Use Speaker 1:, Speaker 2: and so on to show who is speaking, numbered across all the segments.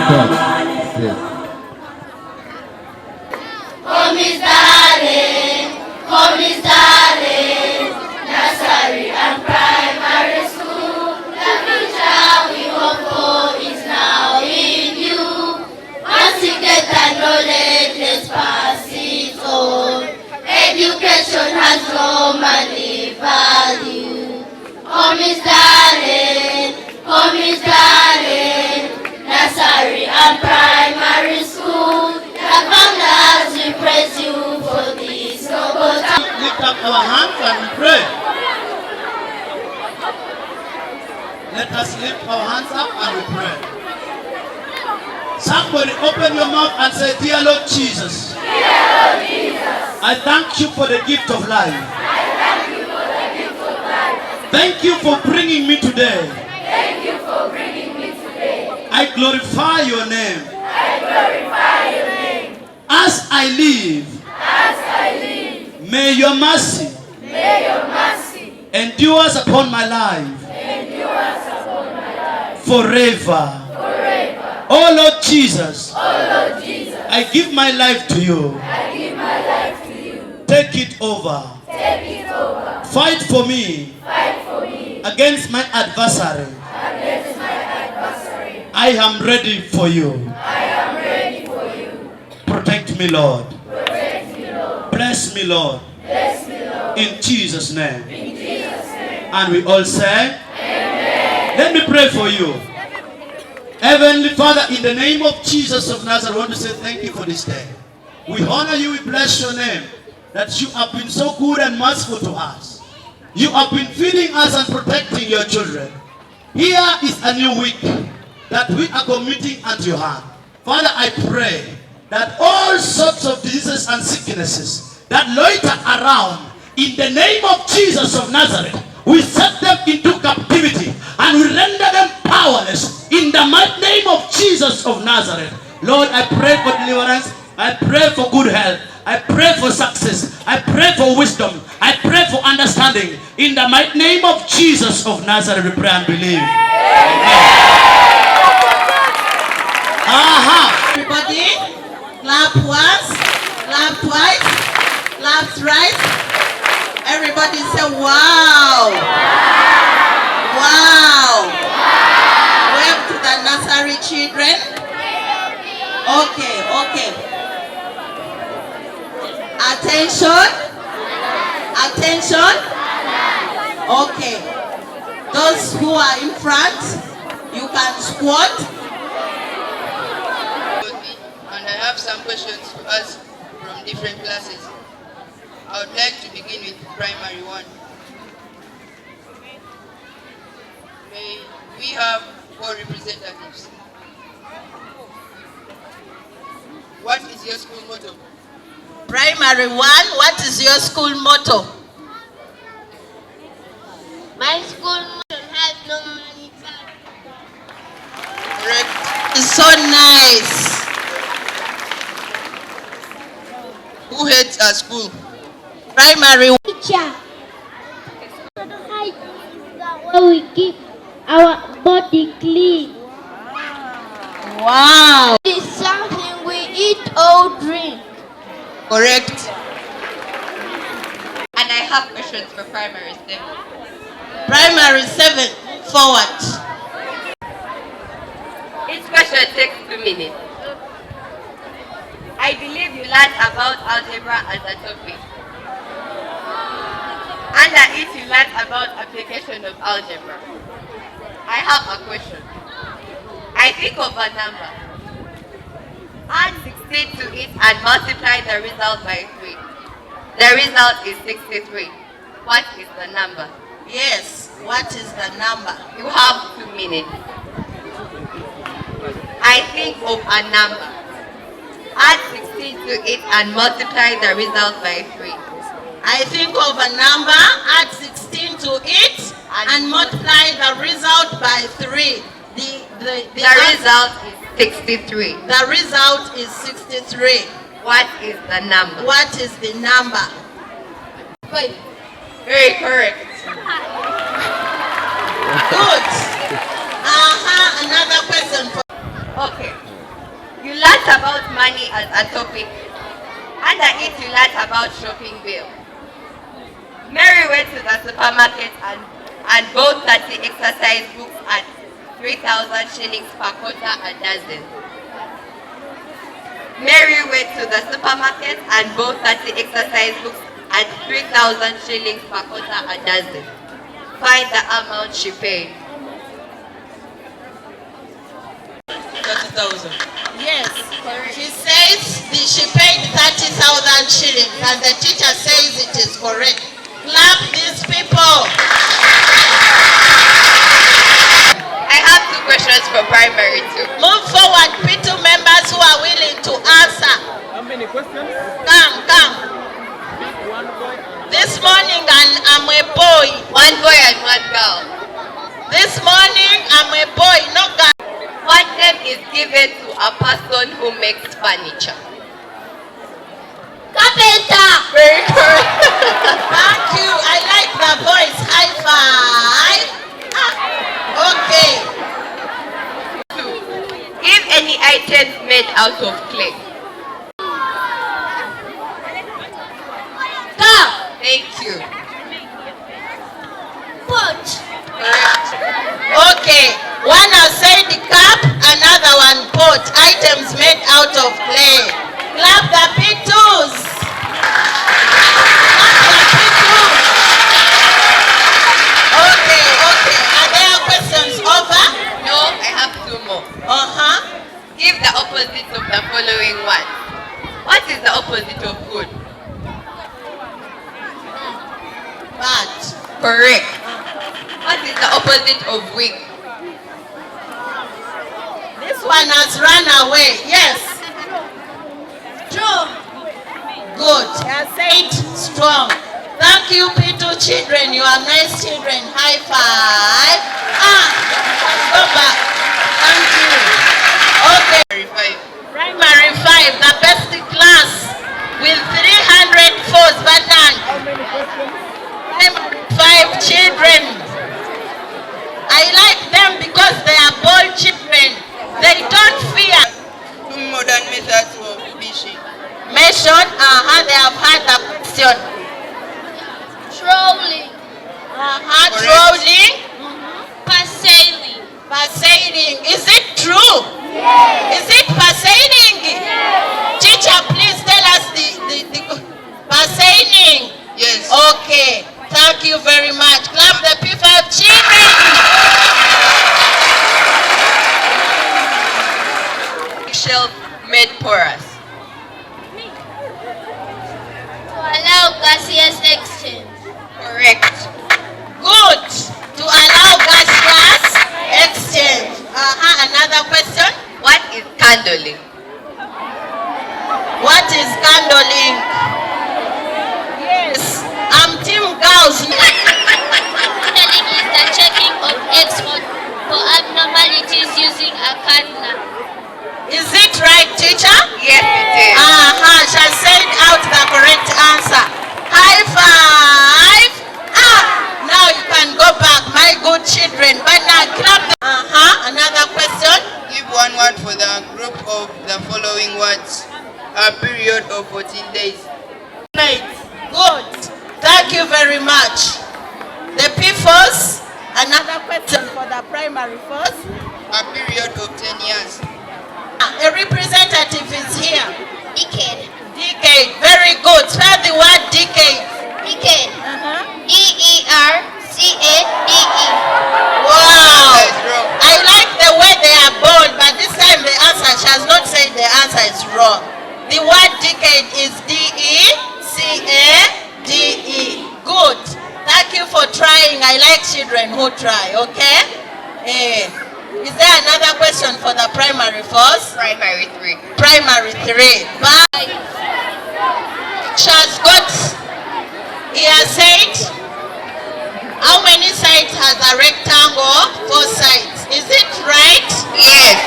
Speaker 1: Yes.
Speaker 2: Hormisdallen, Hormisdallen, nursery and primary school. The future we hope for is now in you. Once you get that knowledge, let's pass it on. Education has no money value. Hormisdallen, Hormisdallen, nursery and primary school. The founders will praise you for this noble time.
Speaker 3: Lift up our hands and we pray. Let us lift our hands up and we pray. Somebody open your mouth and say, Dear Lord Jesus,
Speaker 2: Dear Lord Jesus,
Speaker 3: I thank you for the gift of life.
Speaker 2: I thank you for the gift of life.
Speaker 3: Thank you for bringing me today.
Speaker 2: Thank you for bringing me today.
Speaker 3: I glorify your name.
Speaker 2: I glorify your name.
Speaker 3: As I live, may your mercy endures upon my life forever. Oh Lord Jesus, I give my life to you. Take it over. Fight for me against my adversary. I am ready for you. Protect me, Lord. Bless me, Lord. In Jesus' name. And we all say, Amen. Let me pray for you. Heavenly Father, in the name of Jesus of Nazareth, I want to say thank you for this day. We honor you, we bless your name, that you have been so good and merciful to us. You have been feeding us and protecting your children. Here is a new week that we are committing unto your hand. Father, I pray that all sorts of diseases and sicknesses that loiter around, in the name of Jesus of Nazareth, we set them into captivity and we render them powerless in the mighty name of Jesus of Nazareth. Lord, I pray for deliverance. I pray for good health. I pray for success. I pray for wisdom. I pray for understanding. In the mighty name of Jesus of Nazareth, we pray and believe.
Speaker 4: Everybody, clap once, clap twice, clap thrice. Everybody say, wow. Wow. Wave to the nursery children. Okay. Attention. Okay. Those who are in front, you can squat.
Speaker 5: And I have some questions to ask from different classes. I would like to begin with primary 1. May we have 4 representatives. What is your school motto?
Speaker 4: Primary 1, what is your school motto?
Speaker 2: My school motto has no money.
Speaker 4: Correct. It's so nice.
Speaker 5: Who heads our school?
Speaker 4: Primary 1.
Speaker 6: Teacher. Where we keep our body clean.
Speaker 4: Wow.
Speaker 6: It's something we eat or drink.
Speaker 5: Correct.
Speaker 7: And I have questions for primary 7.
Speaker 4: Primary 7, forward.
Speaker 7: Each question takes 2 minutes. I believe you learned about algebra as a topic. Under it, you learned about application of algebra. I have a question. I think of a number. Add 16 to it and multiply the result by 3. The result is 63. What is the number?
Speaker 4: Yes, what is the number?
Speaker 7: You have 2 minutes. I think of a number. Add 16 to it and multiply the result by 3.
Speaker 4: I think of a number, add 16 to it, and multiply the result by 3.
Speaker 7: The result is 63.
Speaker 4: The result is 63.
Speaker 7: What is the number?
Speaker 4: What is the number?
Speaker 7: Very correct.
Speaker 4: Good. Another question.
Speaker 7: Okay. money as a topic. Under it, you learn about shopping bill. Mary went to the supermarket and bought 30 exercise books at 3,000 shillings per quarter a dozen. Mary went to the supermarket and bought 30 exercise books at 3,000 shillings per quarter a dozen. Find the amount she paid.
Speaker 4: 30,000. Yes. She says she paid 30,000 shillings and the teacher says it is correct. Clap these people.
Speaker 7: I have 2 questions for primary 2.
Speaker 4: Move forward, P2 members who are willing to answer.
Speaker 1: How many questions?
Speaker 4: Come.
Speaker 1: One boy.
Speaker 4: This morning I'm a boy.
Speaker 7: 1 boy and 1 girl.
Speaker 4: This morning I'm a boy, no girl.
Speaker 7: What name is given to a person who makes furniture?
Speaker 2: Carpenter.
Speaker 7: Very correct.
Speaker 4: Thank you. I like the voice. High five. Okay.
Speaker 7: Give any items made out of clay.
Speaker 2: Cup.
Speaker 7: Thank you.
Speaker 2: Pot.
Speaker 7: Correct.
Speaker 4: Okay. One has said cup, another one pot. Items made out of clay. Clap the P2s. Okay. Are there questions over?
Speaker 7: No, I have 2 more. Give the opposite of the following one. What is the opposite of good?
Speaker 4: Bad.
Speaker 7: Correct. What is the opposite of weak?
Speaker 4: This one has run away. Yes.
Speaker 2: True.
Speaker 4: Good. I said strong. Thank you, P2 children. You are nice children. High five. Go back. Thank you. Okay. Primary 5, the best class with 300 fours, but none.
Speaker 1: How many questions?
Speaker 4: Primary 5 children. I like them because they are bold children. They don't fear.
Speaker 5: Modern methods of fishing.
Speaker 4: Mention, they have had the question.
Speaker 2: Trolling.
Speaker 4: Trolling.
Speaker 2: Passailing.
Speaker 4: Passailing. Is it true? Yes. Is it passailing? Yes. Teacher, please tell us the passailing.
Speaker 5: Yes.
Speaker 4: Okay. Thank you very much. Clap the P5 children.
Speaker 7: Shelf made porous.
Speaker 2: To allow gaseous exchange.
Speaker 7: Correct.
Speaker 4: Good. To allow gas exchange. Another question.
Speaker 7: What is candling?
Speaker 4: What is candling? Yes. Team girls.
Speaker 2: Candling is the checking of eggs for abnormalities using a candler.
Speaker 4: Is it right, teacher?
Speaker 7: Yes, it is.
Speaker 4: Shall send out the correct answer. High five. Now you can go back, my good children. But now clap. Another question.
Speaker 5: Give one word for the group of the following words. A period of 14 days.
Speaker 4: Good. Thank you very much. The P4s. Another question for the primary first.
Speaker 5: A period of 10 years.
Speaker 4: A representative is here.
Speaker 2: Decade.
Speaker 4: Decade. Very good. Spell the word decade.
Speaker 2: Decade. D-E-R-C-A-D-E.
Speaker 4: Wow.
Speaker 5: That is wrong.
Speaker 4: I like the way they are bold, but this time the answer, she has not said the answer is wrong. The word decade is D-E-C-A-D-E. Good. Thank you for trying. I like children who try, okay? Is there another question for the primary first?
Speaker 7: Primary 3.
Speaker 4: Primary 3. Bye. She has got, he has said, how many sides has a rectangle? 4 sides. Is it right?
Speaker 7: Yes.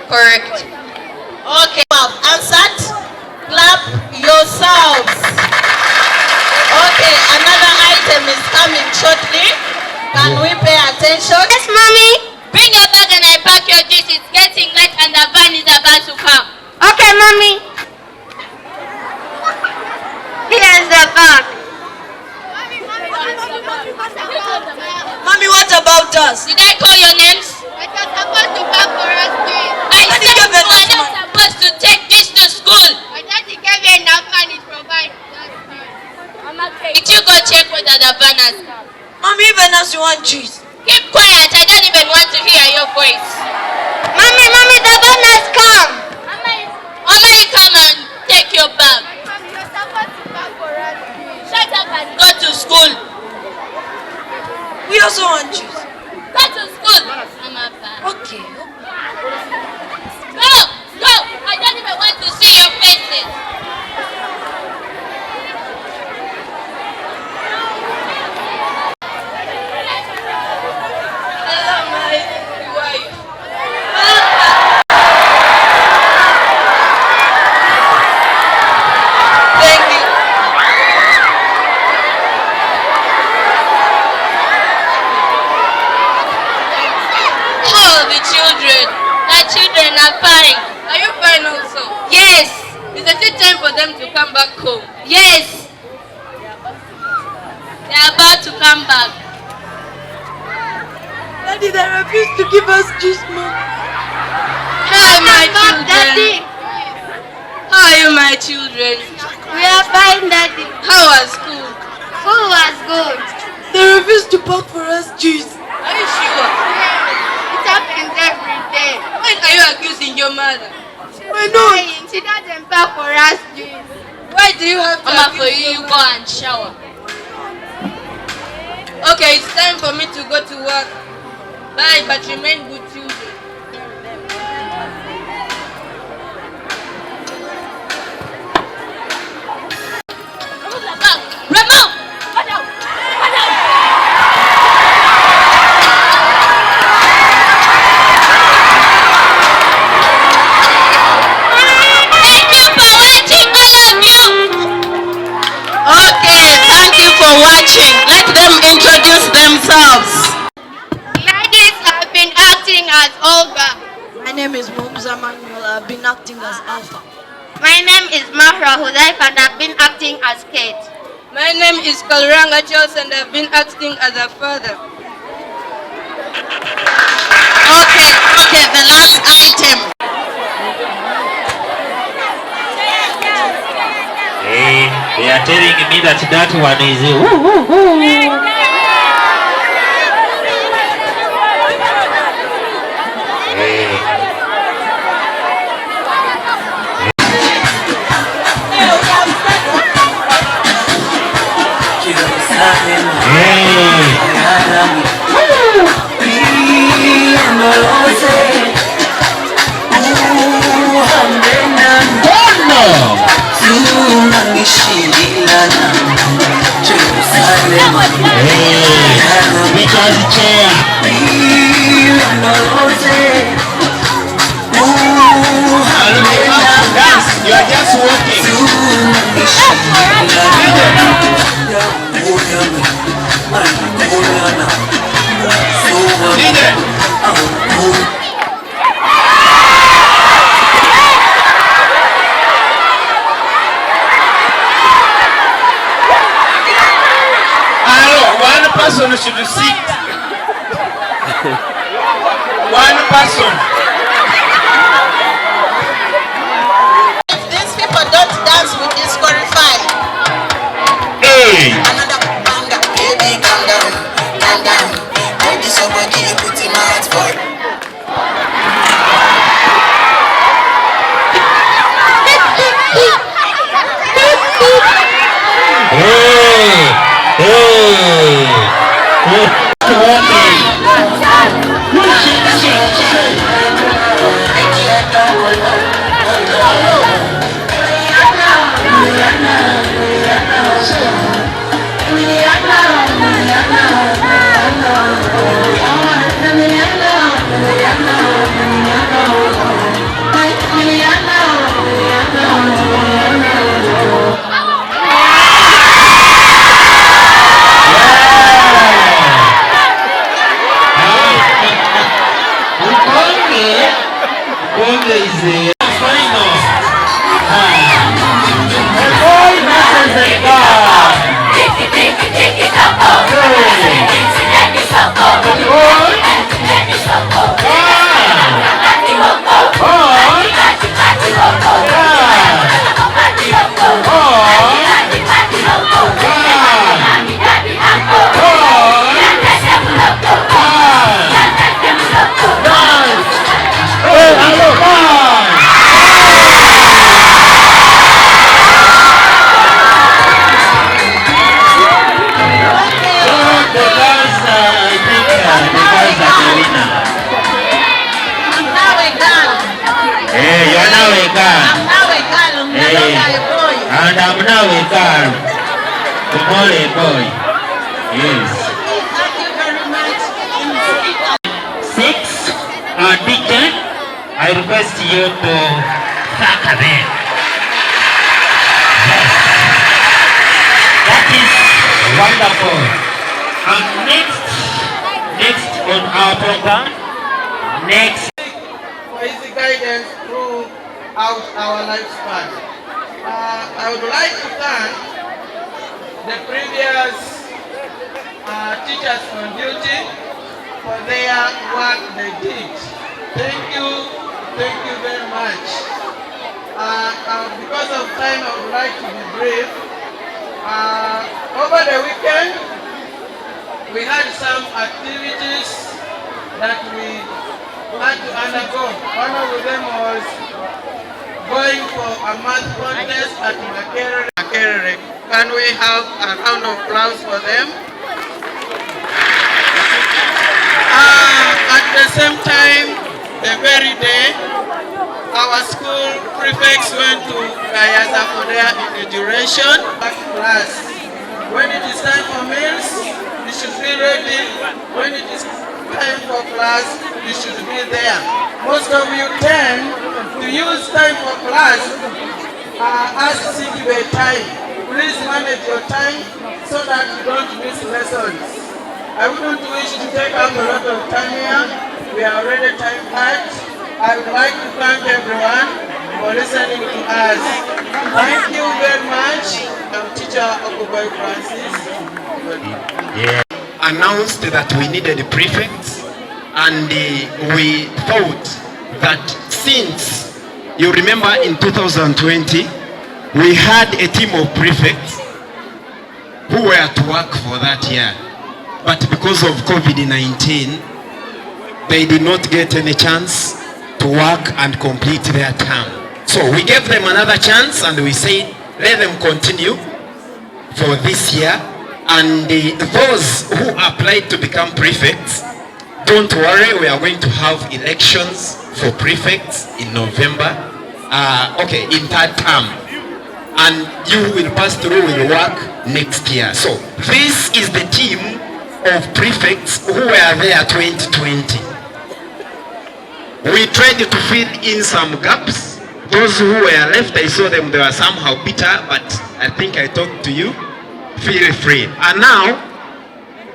Speaker 7: Correct.
Speaker 4: Okay, well, answered. Clap yourselves. Okay, another item is coming shortly. Mommy, what about us?
Speaker 2: Did I call your names?
Speaker 8: I was supposed to come for us, please.
Speaker 2: I said you are not supposed to take this to school.
Speaker 8: My daddy gave me enough money to provide.
Speaker 2: Did you go check whether the banners come?
Speaker 4: Mommy, even as you want juice.
Speaker 2: Keep quiet. I don't even want to hear your voice.
Speaker 8: Mommy, the banners come.
Speaker 2: Mama, come and take your bag.
Speaker 8: Mommy, you're supposed to come for us, please.
Speaker 2: Shut up and go to school.
Speaker 4: We also want juice.
Speaker 2: Go to school. Mama,
Speaker 4: Okay.
Speaker 2: go. Go. I don't even want to see your faces.
Speaker 5: Hello, my wife. Thank you.
Speaker 2: Oh, the children. The children are fine.
Speaker 5: Are you fine also?
Speaker 2: Yes.
Speaker 5: Is it time for them to come back home?
Speaker 2: Yes. They are about to come back.
Speaker 4: Daddy, they refuse to give us juice, Mom.
Speaker 5: Hi, my children.
Speaker 8: Daddy.
Speaker 5: How are you, my children?
Speaker 8: We are fine, Daddy.
Speaker 5: How was school?
Speaker 8: School was good.
Speaker 4: They refuse to pack for us juice.
Speaker 5: Are you sure?
Speaker 8: It happens every day.
Speaker 5: When are you accusing your mother?
Speaker 4: Why not?
Speaker 8: She doesn't pack for us, juice.
Speaker 5: Why do you have to
Speaker 2: Mama, for
Speaker 5: accuse
Speaker 2: you,
Speaker 5: your
Speaker 2: go and shower.
Speaker 5: Okay, it's time for me to go to work. Bye, but remain good children.
Speaker 2: Ramon! What out? What out? Thank you for watching, all of you.
Speaker 4: Okay, thank you for watching. Let them introduce themselves.
Speaker 8: Ladies have been acting as Olga.
Speaker 4: My name is Momza Manuel. I've been acting as Alpha.
Speaker 8: My name is Mahra Hudayf and I've been acting as Kate.
Speaker 5: My name is Kalranga Charles and I've been acting as a father.
Speaker 4: Okay, the last item.
Speaker 9: Hey, they are telling me that one is. Hey. Because chair. You are just walking. One person should sit. One person.
Speaker 4: If these people don't dance, we disqualify.
Speaker 9: Hey.
Speaker 10: Another banger, baby, calm down, calm down. Maybe somebody you put in my heart for.
Speaker 9: Madam Nawekar, the Mole boy. Yes.
Speaker 4: Thank you very much.
Speaker 9: 6, Deacon, I request you to thank them. Yes. That is wonderful. And next on our program,
Speaker 1: For his guidance throughout our lifespan. I would like to thank the previous teachers on duty for their work they did. Thank you very much. Because of time, I would like to be brief. Over the weekend, we had some activities that we had to undergo. One of them was going for a math contest at Makerere. Can we have a round of applause for them? At the same time, the very day, our school prefects went to Gayaza for their inauguration class. When it is time for meals, you should be ready. When it is time for class, you should be there. Most of you tend to use time for class as sick bay time. Please manage your time so that you don't miss lessons. I wouldn't wish to take up a lot of time here. We are already time packed. I would like to thank everyone for listening to us. Thank you very much. I'm teacher Okuboy Francis.
Speaker 11: Yeah. Announced that we needed prefects, and we thought that since you remember in 2020 we had a team of prefects who were to work for that year, but because of COVID-19 they did not get any chance to work and complete their term. So we gave them another chance and we said let them continue for this year. And those who applied to become prefects, don't worry, we are going to have elections for prefects in November, in third term. And you will pass through with work next year. So this is the team of prefects who were there 2020. We tried to fill in some gaps. Those who were left, I saw them, they were somehow bitter, but I think I talked to you. Feel free. And now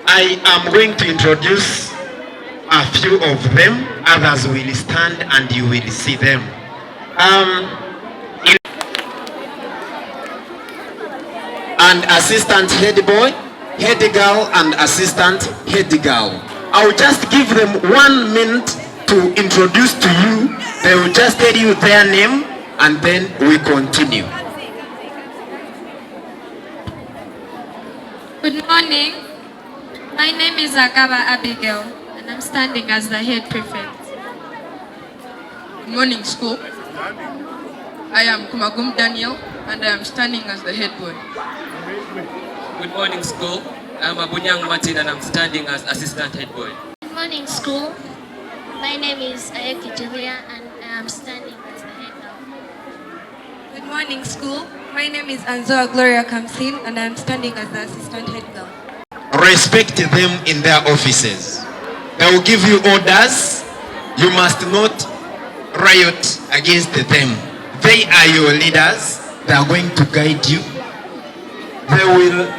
Speaker 11: I am going to introduce a few of them. Others will stand and you will see them. And assistant head boy, head girl, and assistant head girl. I'll just give them 1 minute to introduce to you. They will just tell you their name and then we continue.
Speaker 12: Good morning. My name is Agaba Abigail and I'm standing as the head prefect.
Speaker 13: Good morning, school. I am Kumagum Daniel and I am standing as the head boy.
Speaker 14: Good morning, school. I am Abunyang Martin and I'm standing as assistant head boy.
Speaker 6: Good morning, school. My name is Ayeki Julia and I am standing as the head girl.
Speaker 12: Good morning, school. My name is Anzoa Gloria Kamsin and I am standing as the assistant head girl.
Speaker 11: Respect them in their offices. They will give you orders. You must not riot against them. They are your leaders. They are going to guide you. They will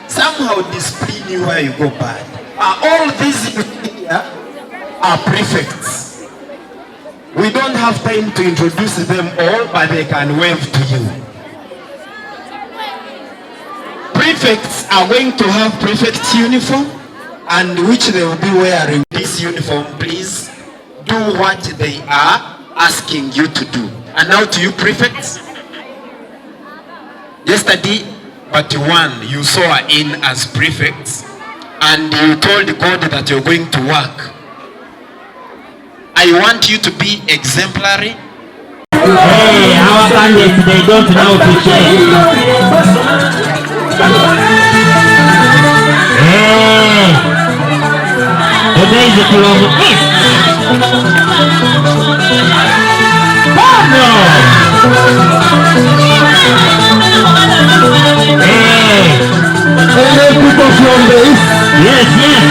Speaker 11: somehow discipline you where you go bad. All these here are prefects. We don't have time to introduce them all, but they can wave to you. Prefects are going to have prefect uniform, and which they will be wearing this uniform. Please do what they are asking you to do. And now to you prefects. Yesterday, but one you saw in as prefects, and you told God that you're going to work. I want you to be exemplary.
Speaker 9: Hey, our candidates, they don't know to change. Hey, today is from East. Oh no! yes, yes.